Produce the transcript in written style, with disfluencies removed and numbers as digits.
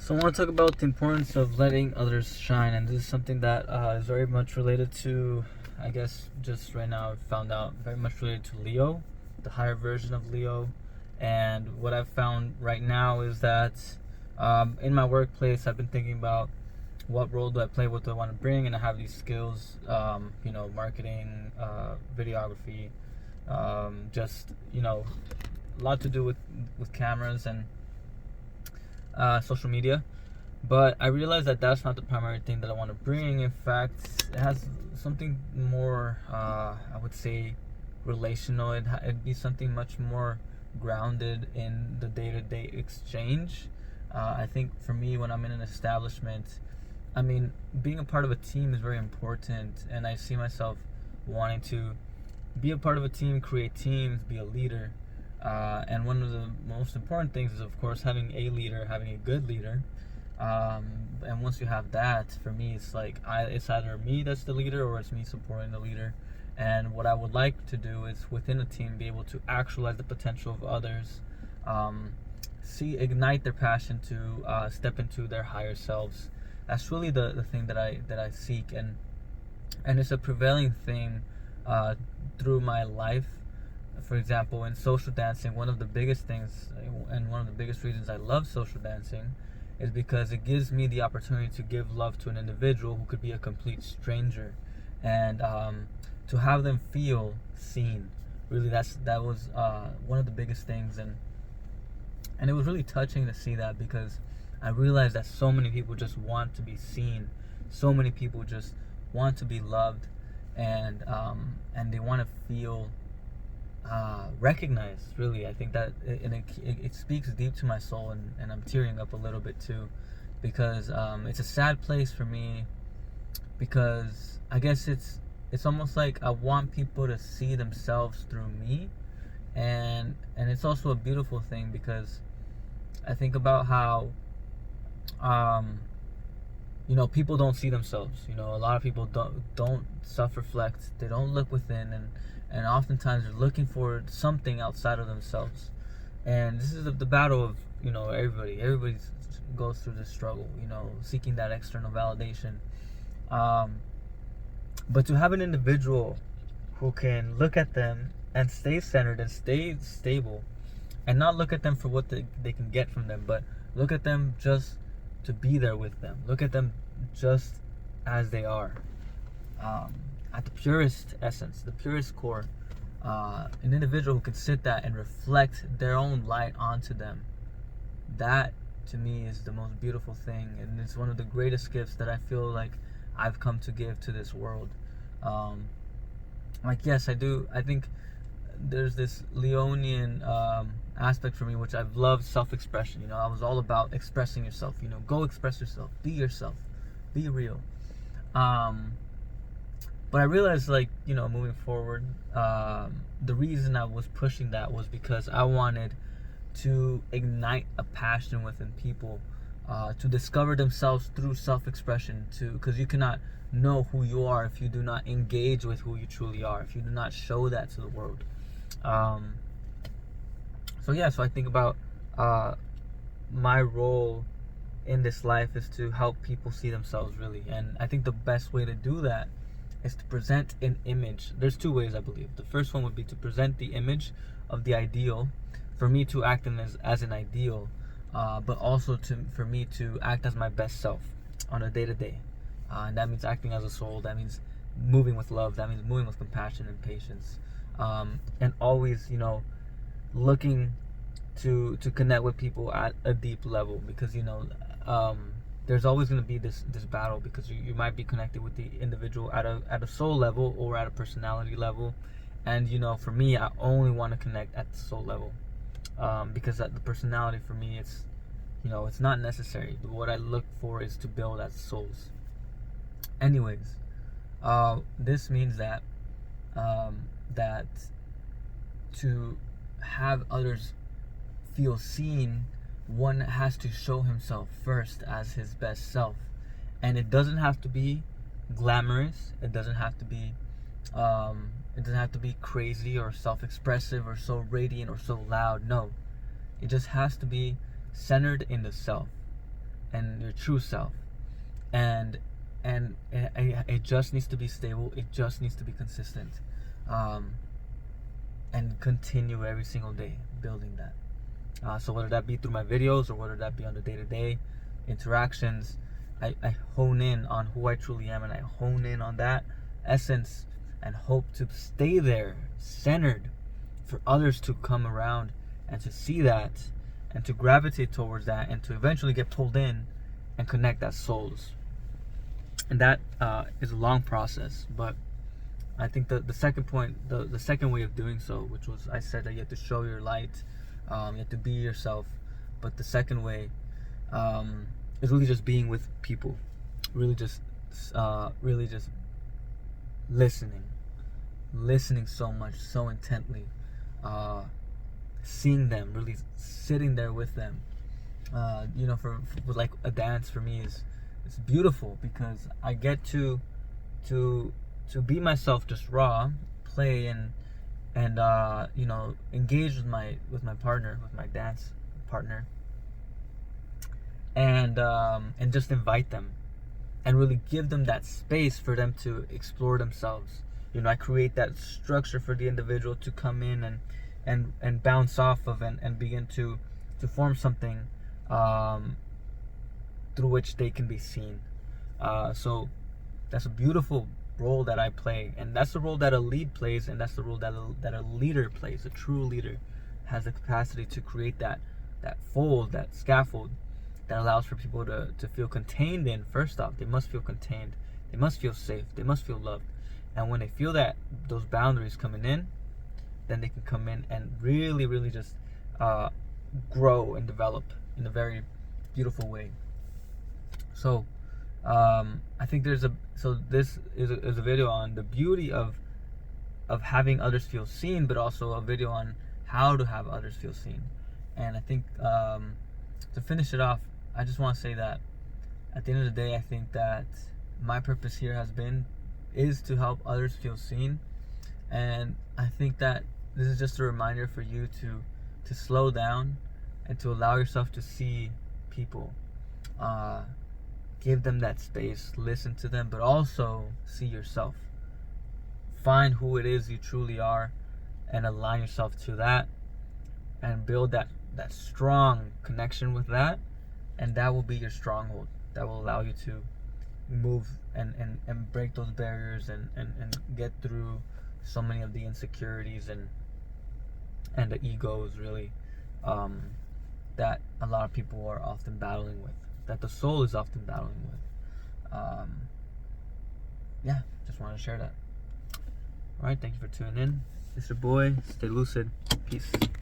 So I want to talk about the importance of letting others shine, and this is something that is very much related to, I guess, just right now I've found out, very much related to Leo, the higher version of Leo. And what I've found right now is that in my workplace, I've been thinking about what role do I play, what do I want to bring, and I have these skills, marketing, videography, just, a lot to do with cameras and social media. But I realized that that's not the primary thing that I want to bring. In fact, it has something more, I would say, relational. It'd be something much more grounded in the day-to-day exchange. I think for me, when I'm in an establishment, being a part of a team is very important, and I see myself wanting to be a part of a team, create teams, be a leader. And one of the most important things is, of course, having a leader, having a good leader. And once you have that, for me, it's like it's either me that's the leader or it's me supporting the leader. And what I would like to do is within a team be able to actualize the potential of others, ignite their passion to step into their higher selves. That's really the thing that I seek, and it's a prevailing thing through my life. For example, in social dancing, one of the biggest things and one of the biggest reasons I love social dancing is because it gives me the opportunity to give love to an individual who could be a complete stranger, and to have them feel seen. Really, that was one of the biggest things, and it was really touching to see that, because I realized that so many people just want to be seen, so many people just want to be loved, and they want to feel recognized. Really, I think that it speaks deep to my soul, and I'm tearing up a little bit too, because it's a sad place for me, because I guess it's almost like I want people to see themselves through me, and it's also a beautiful thing, because I think about how people don't see themselves. A lot of people don't self-reflect. They don't look within, and oftentimes they're looking for something outside of themselves. And this is the battle of everybody goes through this struggle, seeking that external validation. But to have an individual who can look at them and stay centered and stay stable, and not look at them for what they can get from them, but look at them just to be there with them. Look at them just as they are. At the purest essence, the purest core, an individual who can sit that and reflect their own light onto them. That, to me, is the most beautiful thing, and it's one of the greatest gifts that I feel like I've come to give to this world. Yes, I do. I think there's this Leonian aspect for me, which I've loved, self-expression. I was all about expressing yourself. Go express yourself, be real. But I realized, moving forward, the reason I was pushing that was because I wanted to ignite a passion within people, to discover themselves through self-expression, because you cannot know who you are if you do not engage with who you truly are, if you do not show that to the world. So I think about my role in this life is to help people see themselves, really. And I think the best way to do that is to present an image. There's two ways, I believe. The first one would be to present the image of the ideal, for me to act as an ideal, but also for me to act as my best self on a day-to-day. And that means acting as a soul. That means moving with love. That means moving with compassion and patience. And always, looking to connect with people at a deep level, because there's always going to be this battle, because you might be connected with the individual at a soul level or at a personality level, and for me, I only want to connect at the soul level, because at the personality, for me, it's not necessary. What I look for is to build as souls. Anyways, this means that to have others feel seen, one has to show himself first as his best self. And it doesn't have to be glamorous. It doesn't have to be crazy or self-expressive or so radiant or so loud. No, it just has to be centered in the self. and your true self. And it just needs to be stable. It just needs to be consistent, and continue every single day building that. So whether that be through my videos or whether that be on the day-to-day interactions, I hone in on who I truly am, and I hone in on that essence and hope to stay there, centered, for others to come around and to see that and to gravitate towards that and to eventually get pulled in and connect as souls. And that is a long process, but I think the second point, the second way of doing so, which was, I said that you have to show your light, you have to be yourself, but the second way is really just being with people, really just listening so much, so intently, seeing them, really sitting there with them. For like a dance for me it's beautiful because I get to be myself, just raw, play and engage with my partner, with my dance partner, and just invite them and really give them that space for them to explore themselves. I create that structure for the individual to come in and bounce off of and begin to form something through which they can be seen. So that's a beautiful role that I play, and that's the role that a lead plays, and that's the role that a leader plays. A true leader has the capacity to create that fold, that scaffold that allows for people to feel contained in. First off, they must feel contained, they must feel safe, they must feel loved. And when they feel that those boundaries coming in, then they can come in and really just grow and develop in a very beautiful way. So I think this is a video on the beauty of having others feel seen, but also a video on how to have others feel seen. And I think to finish it off, I just want to say that at the end of the day, I think that my purpose here is to help others feel seen. And I think that this is just a reminder for you to slow down and to allow yourself to see people. Give them that space, listen to them, but also see yourself. Find who it is you truly are and align yourself to that and build that strong connection with that, and that will be your stronghold. That will allow you to move and break those barriers and get through so many of the insecurities and the egos, really, that a lot of people are often battling with, that the soul is often battling with. Just wanted to share that. Alright, thank you for tuning in. It's your boy, stay lucid. Peace.